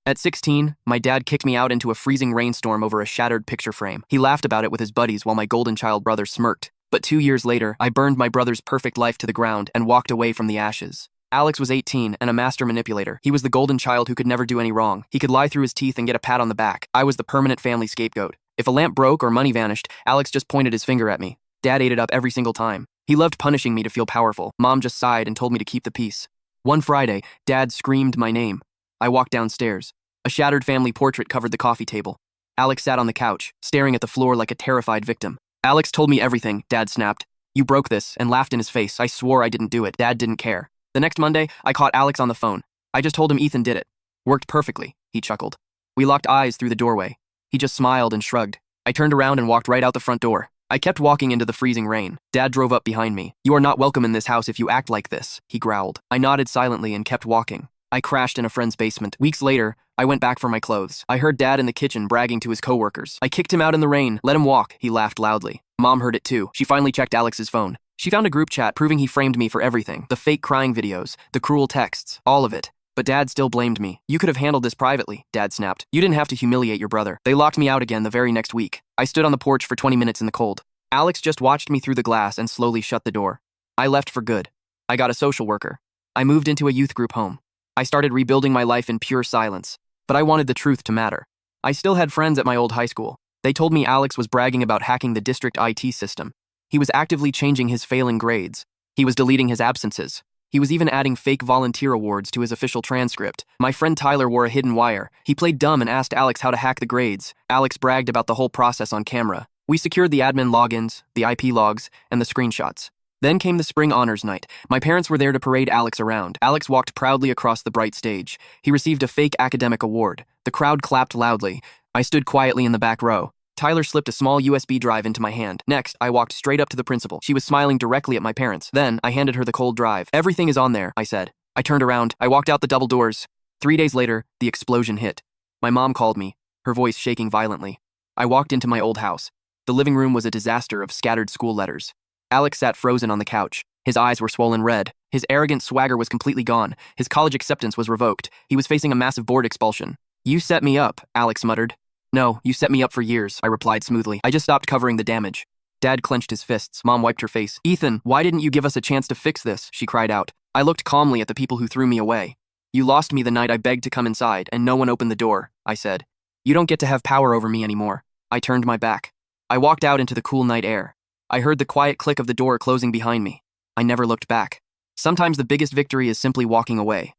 At 16, my dad kicked me out into a freezing rainstorm over a shattered picture frame. He laughed about it with his buddies while my golden child brother smirked. But 2 years later, I burned my brother's perfect life to the ground and walked away from the ashes. Alex was 18 and a master manipulator. He was the golden child who could never do any wrong. He could lie through his teeth and get a pat on the back. I was the permanent family scapegoat. If a lamp broke or money vanished, Alex just pointed his finger at me. Dad ate it up every single time. He loved punishing me to feel powerful. Mom just sighed and told me to keep the peace. One Friday, Dad screamed my name. I walked downstairs. A shattered family portrait covered the coffee table. Alex sat on the couch, staring at the floor like a terrified victim. Alex told me everything, Dad snapped. You broke this, and laughed in his face. I swore I didn't do it. Dad didn't care. The next Monday, I caught Alex on the phone. I just told him Ethan did it. Worked perfectly, he chuckled. We locked eyes through the doorway. He just smiled and shrugged. I turned around and walked right out the front door. I kept walking into the freezing rain. Dad drove up behind me. You are not welcome in this house if you act like this, he growled. I nodded silently and kept walking. I crashed in a friend's basement. Weeks later, I went back for my clothes. I heard Dad in the kitchen bragging to his coworkers. I kicked him out in the rain. Let him walk, he laughed loudly. Mom heard it too. She finally checked Alex's phone. She found a group chat proving he framed me for everything. The fake crying videos, the cruel texts, all of it. But Dad still blamed me. You could have handled this privately, Dad snapped. You didn't have to humiliate your brother. They locked me out again the very next week. I stood on the porch for 20 minutes in the cold. Alex just watched me through the glass and slowly shut the door. I left for good. I got a social worker. I moved into a youth group home. I started rebuilding my life in pure silence. But I wanted the truth to matter. I still had friends at my old high school. They told me Alex was bragging about hacking the district IT system. He was actively changing his failing grades. He was deleting his absences. He was even adding fake volunteer awards to his official transcript. My friend Tyler wore a hidden wire. He played dumb and asked Alex how to hack the grades. Alex bragged about the whole process on camera. We secured the admin logins, the IP logs, and the screenshots. Then came the spring honors night. My parents were there to parade Alex around. Alex walked proudly across the bright stage. He received a fake academic award. The crowd clapped loudly. I stood quietly in the back row. Tyler slipped a small USB drive into my hand. Next, I walked straight up to the principal. She was smiling directly at my parents. Then, I handed her the cold drive. Everything is on there, I said. I turned around. I walked out the double doors. 3 days later, the explosion hit. My mom called me, her voice shaking violently. I walked into my old house. The living room was a disaster of scattered school letters. Alex sat frozen on the couch. His eyes were swollen red. His arrogant swagger was completely gone. His college acceptance was revoked. He was facing a massive board expulsion. You set me up, Alex muttered. No, you set me up for years, I replied smoothly. I just stopped covering the damage. Dad clenched his fists. Mom wiped her face. Ethan, why didn't you give us a chance to fix this? She cried out. I looked calmly at the people who threw me away. You lost me the night I begged to come inside, and no one opened the door, I said. You don't get to have power over me anymore. I turned my back. I walked out into the cool night air. I heard the quiet click of the door closing behind me. I never looked back. Sometimes the biggest victory is simply walking away.